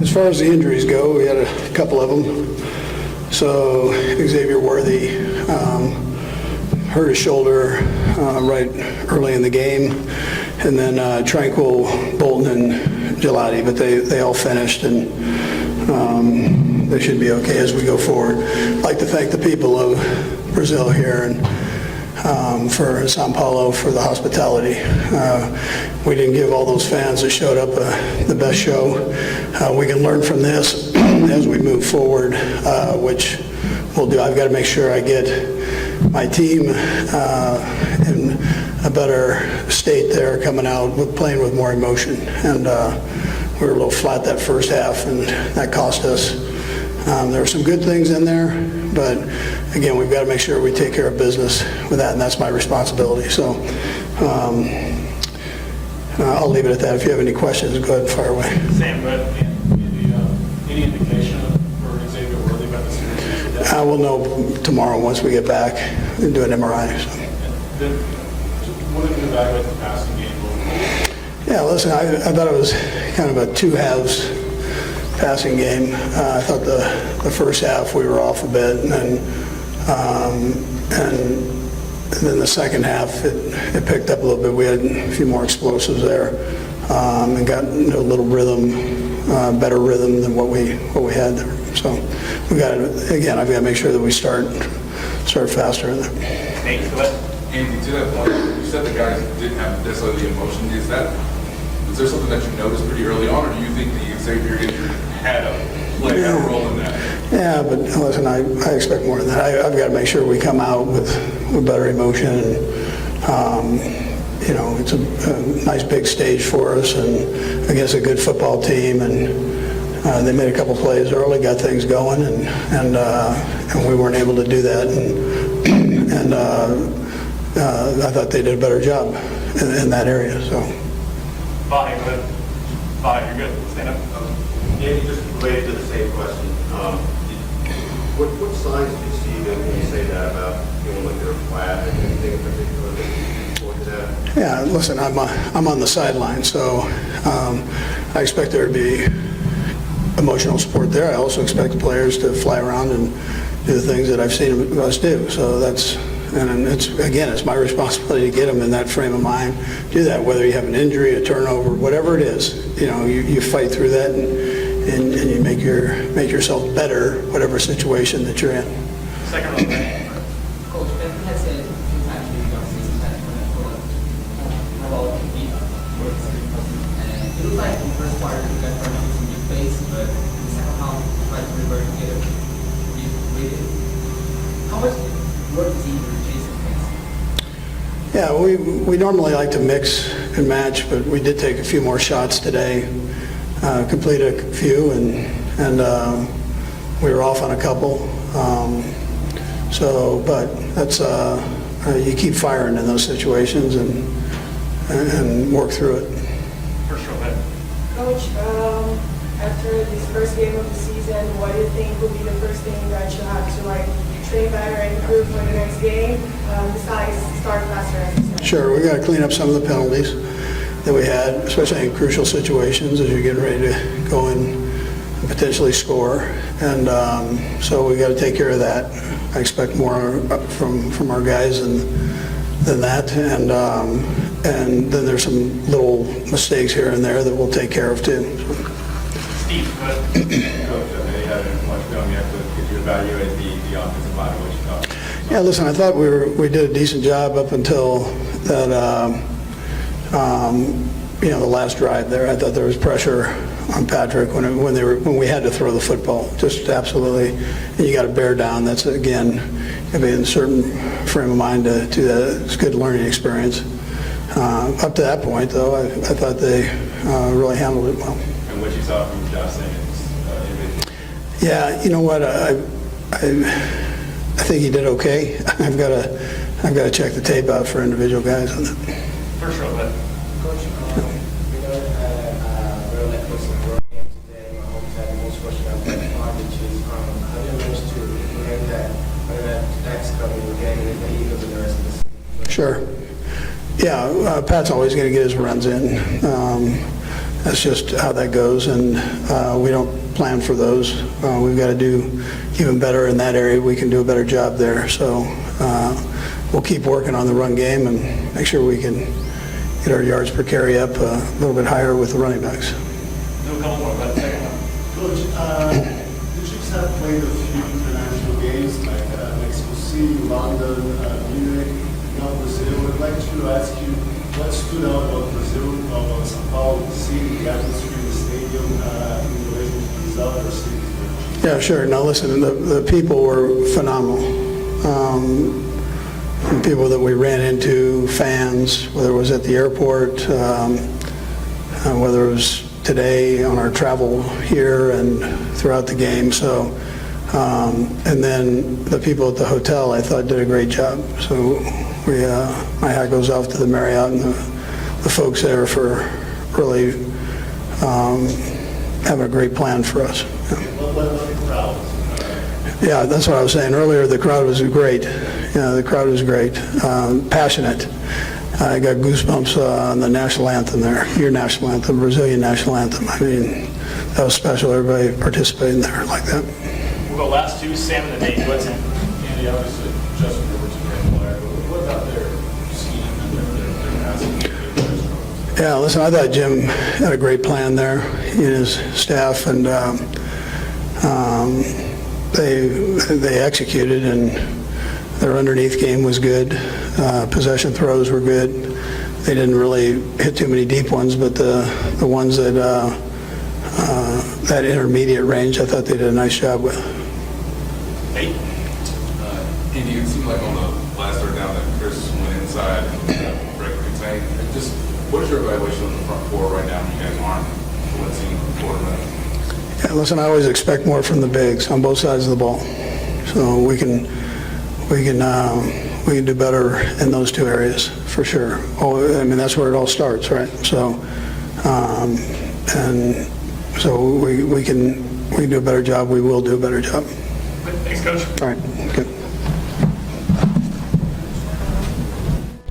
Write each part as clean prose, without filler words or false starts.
As far as the injuries go, we had a couple of them. So Xavier Worthy hurt his shoulder right early in the game, and then Tranquil, Bolton, and Gelati, but they all finished, and they should be okay as we go forward. I'd like to thank the people of Brazil here and for Sao Paulo for the hospitality. We didn't give all those fans that showed up the best show. We can learn from this as we move forward, which we'll do. I've got to make sure I get my team in a better state there coming out with playing with more emotion. And we were a little flat that first half, and that cost us. There were some good things in there, but again, we've got to make sure we take care of business with that, and that's my responsibility. So I'll leave it at that. If you have any questions, go ahead and fire away. Sam, but any indication for Xavier Worthy about the series? We'll know tomorrow once we get back and do an MRI. So. What did you evaluate the passing game? Yeah, listen, I thought it was kind of a two halves passing game. I thought the first half we were off a bit, and then the second half it picked up a little bit. We had a few more explosives there, and got a little rhythm, better rhythm than what we had there. So we got to, again, I've got to make sure that we start faster in there. Thanks. Go ahead. Andy, to that point, you said the guys didn't have necessarily the emotion. Is there something that you noticed pretty early on, or do you think the Xavier injury had a role in that? Yeah, but listen, I expect more than that. I've got to make sure we come out with better emotion. And, you know, it's a nice big stage for us, and against a good football team. And they made a couple plays early, got things going, and we weren't able to do that. And I thought they did a better job in that area. So. Bye, you're good. Stand up. Andy, just related to the same question. What signs do you see then when you say that about feeling like they're flat? Anything in particular that you point to that? Yeah, listen, I'm on the sideline, so I expect there to be emotional support there. I also expect the players to fly around and do the things that I've seen us do. So it's my responsibility to get them in that frame of mind. Do that, whether you have an injury, a turnover, whatever it is. You know, you fight through that and you make yourself better, whatever situation that you're in. Second row. Coach, Ben has said a few times during the season that about compete for the second person. And it looks like in the first quarter you got some new pace, but in the second half you tried to revert to get it. How much work is he chasing things? Yeah, we normally like to mix and match, but we did take a few more shots today, completed a few, and we were off on a couple. But that's you keep firing in those situations and work through it. First row. Coach, after this first game of the season, what do you think will be the first thing that you have to train better and improve for the next game, besides start faster? Sure, we got to clean up some of the penalties that we had, especially in crucial situations as you're getting ready to go in and potentially score. And so we got to take care of that. I expect more from our guys than that. And then there's some little mistakes here and there that we'll take care of too. Steve, go ahead. Coach, I know you haven't much film yet, but could you evaluate the offensive line and what you thought? Yeah, listen, I thought we did a decent job up until that, the last drive there. I thought there was pressure on Patrick when we had to throw the football. Just absolutely, and you got to bear down. That's again, got to be in a certain frame of mind to do that. It's a good learning experience. Up to that point, though, I thought they really handled it well. And what you saw from Josh Simmons? Yeah, you know what? I think he did okay. I've got to check the tape out for individual guys on that. First row. Coach, we know that we're like close to the World game today. My home had the most rushing out that far, which is how do you manage to prevent that when that next coming game and the Eagles and the rest of the season? Sure. Yeah, Pat's always going to get his runs in. that's just how that goes, and we don't plan for those. We've got to do even better in that area. We can do a better job there. So we'll keep working on the run game and make sure we can get our yards per carry up a little bit higher with the running backs. Do a couple more, but second one. Coach, the Chiefs have played a few international games like Mexico City, London, Munich, now Brazil. I'd like to ask you what stood out about Brazil, about São Paulo, seeing the atmosphere in the stadium in relation to these other cities? Yeah, sure. Now listen, the people were phenomenal. People that we ran into, fans, whether it was at the airport, whether it was today on our travel here and throughout the game. So, and then the people at the hotel, I thought, did a great job. So my hat goes off to the Marriott and the folks there for really having a great plan for us. What about the crowd? Yeah, that's what I was saying earlier. The crowd was great. Yeah, the crowd was great. Passionate. I got goosebumps on the national anthem there, your national anthem, Brazilian national anthem. I mean, that was special. Everybody participating there like that. We'll go last two, Sam and then Nate. What's in? Andy, obviously, Justin Herbert's a great player, but what about their scheme and their passing? Yeah, listen, I thought Jim had a great plan there, he and his staff, and they executed, and their underneath game was good. Possession throws were good. They didn't really hit too many deep ones, but the ones that that intermediate range, I thought they did a nice job with. Nate? Andy, it seemed like on the last third down that Chris went inside and Rick contained. Just what is your evaluation on the front four right now when you guys aren't blitzing quarterback? Yeah, listen, I always expect more from the bigs on both sides of the ball, so we can do better in those two areas for sure. Oh, I mean, that's where it all starts, right? So, and so we can do a better job. We will do a better job. Thanks, Coach. All right, good.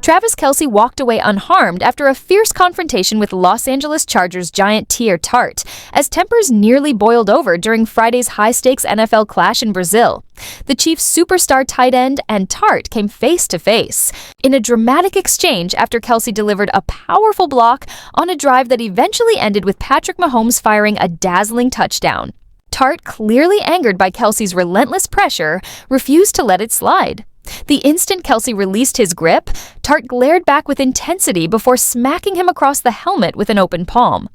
Travis Kelce walked away unharmed after a fierce confrontation with Los Angeles Chargers giant Tear Tart, as tempers nearly boiled over during Friday's high-stakes NFL clash in Brazil. The Chiefs' superstar tight end and Tart came face-to-face in a dramatic exchange after Kelce delivered a powerful block on a drive that eventually ended with Patrick Mahomes firing a dazzling touchdown. Tart, clearly angered by Kelce's relentless pressure, refused to let it slide. The instant Kelce released his grip, Tart glared back with intensity before smacking him across the helmet with an open palm.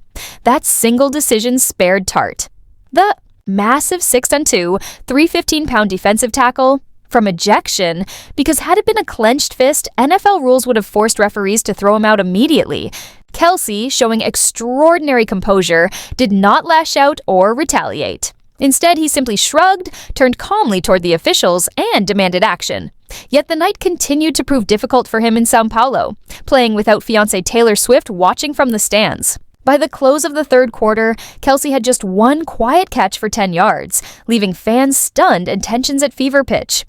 That single decision spared Tart, the massive 6'2", 315-pound defensive tackle, from ejection, because had it been a clenched fist, NFL rules would have forced referees to throw him out immediately. Kelce, showing extraordinary composure, did not lash out or retaliate. Instead, he simply shrugged, turned calmly toward the officials, and demanded action. Yet the night continued to prove difficult for him in São Paulo, playing without fiancée Taylor Swift watching from the stands. By the close of the third quarter, Kelce had just one quiet catch for 10 yards, leaving fans stunned and tensions at fever pitch.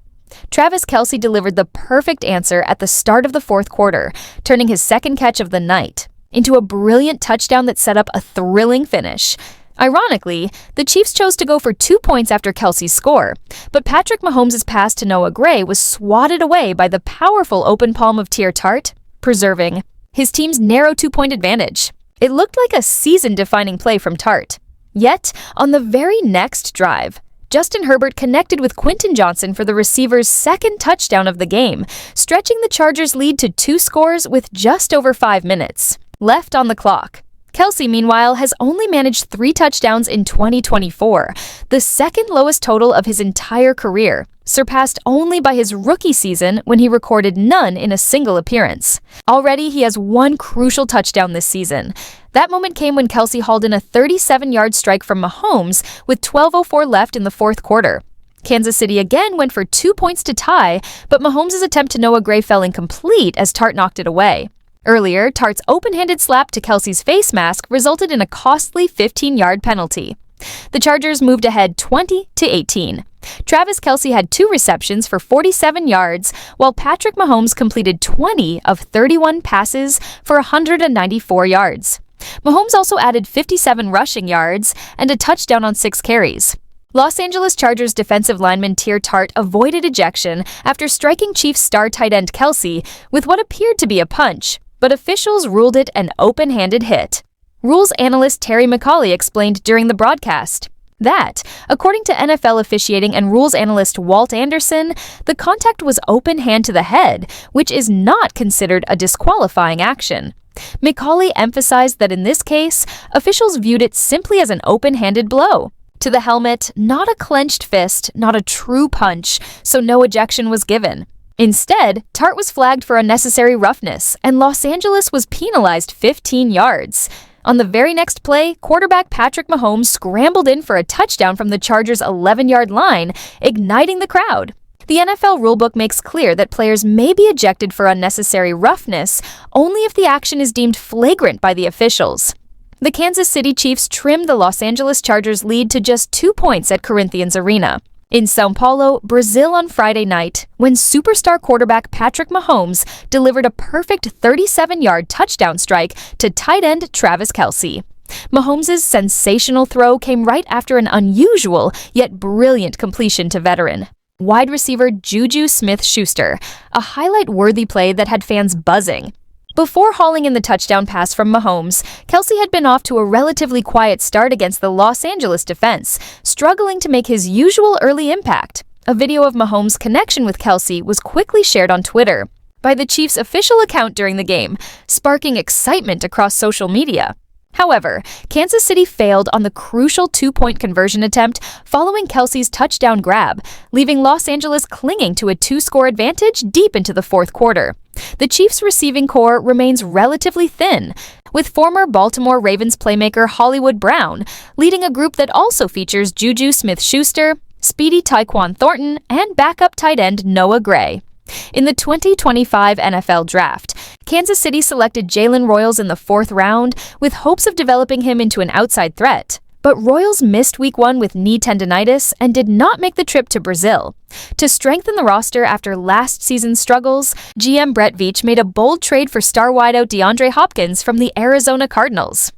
Travis Kelce delivered the perfect answer at the start of the fourth quarter, turning his second catch of the night into a brilliant touchdown that set up a thrilling finish. Ironically, the Chiefs chose to go for 2 points after Kelce's score, but Patrick Mahomes' pass to Noah Gray was swatted away by the powerful open palm of Tear Tart, preserving his team's narrow 2-point advantage. It looked like a season-defining play from Tart. Yet, on the very next drive, Justin Herbert connected with Quentin Johnson for the receiver's second touchdown of the game, stretching the Chargers' lead to 2 scores with just over 5 minutes left on the clock. Kelce, meanwhile, has only managed 3 touchdowns in 2024, the second lowest total of his entire career, surpassed only by his rookie season when he recorded none in a single appearance. Already, he has 1 crucial touchdown this season. That moment came when Kelce hauled in a 37-yard strike from Mahomes with 12:04 left in the fourth quarter. Kansas City again went for 2 points to tie, but Mahomes' attempt to Noah Gray fell incomplete as Tart knocked it away. Earlier, Tart's open-handed slap to Kelce's face mask resulted in a costly 15-yard penalty. The Chargers moved ahead 20-18. Travis Kelce had 2 receptions for 47 yards, while Patrick Mahomes completed 20 of 31 passes for 194 yards. Mahomes also added 57 rushing yards and a touchdown on 6 carries. Los Angeles Chargers defensive lineman Tear Tart avoided ejection after striking Chiefs star tight end Kelce with what appeared to be a punch, but officials ruled it an open-handed hit. Rules analyst Terry McCauley explained during the broadcast that, according to NFL officiating and rules analyst Walt Anderson, the contact was open hand to the head, which is not considered a disqualifying action. McCauley emphasized that in this case, officials viewed it simply as an open-handed blow to the helmet, not a clenched fist, not a true punch, so no ejection was given. Instead, Tart was flagged for unnecessary roughness, and Los Angeles was penalized 15 yards. On the very next play, quarterback Patrick Mahomes scrambled in for a touchdown from the Chargers' 11-yard line, igniting the crowd. The NFL rulebook makes clear that players may be ejected for unnecessary roughness only if the action is deemed flagrant by the officials. The Kansas City Chiefs trimmed the Los Angeles Chargers' lead to just 2 points at Corinthians Arena. In São Paulo, Brazil on Friday night, when superstar quarterback Patrick Mahomes delivered a perfect 37-yard touchdown strike to tight end Travis Kelce. Mahomes' sensational throw came right after an unusual yet brilliant completion to veteran wide receiver Juju Smith-Schuster, a highlight-worthy play that had fans buzzing. Before hauling in the touchdown pass from Mahomes, Kelce had been off to a relatively quiet start against the Los Angeles defense, struggling to make his usual early impact. A video of Mahomes' connection with Kelce was quickly shared on Twitter by the Chiefs' official account during the game, sparking excitement across social media. However, Kansas City failed on the crucial 2-point conversion attempt following Kelce's touchdown grab, leaving Los Angeles clinging to a 2-score advantage deep into the fourth quarter. The Chiefs' receiving core remains relatively thin, with former Baltimore Ravens playmaker Hollywood Brown leading a group that also features Juju Smith-Schuster, speedy Tyquan Thornton, and backup tight end Noah Gray. In the 2025 NFL Draft, Kansas City selected Jalen Royals in the 4th round with hopes of developing him into an outside threat. But Royals missed Week 1 with knee tendinitis and did not make the trip to Brazil. To strengthen the roster after last season's struggles, GM Brett Veach made a bold trade for star wideout DeAndre Hopkins from the Arizona Cardinals.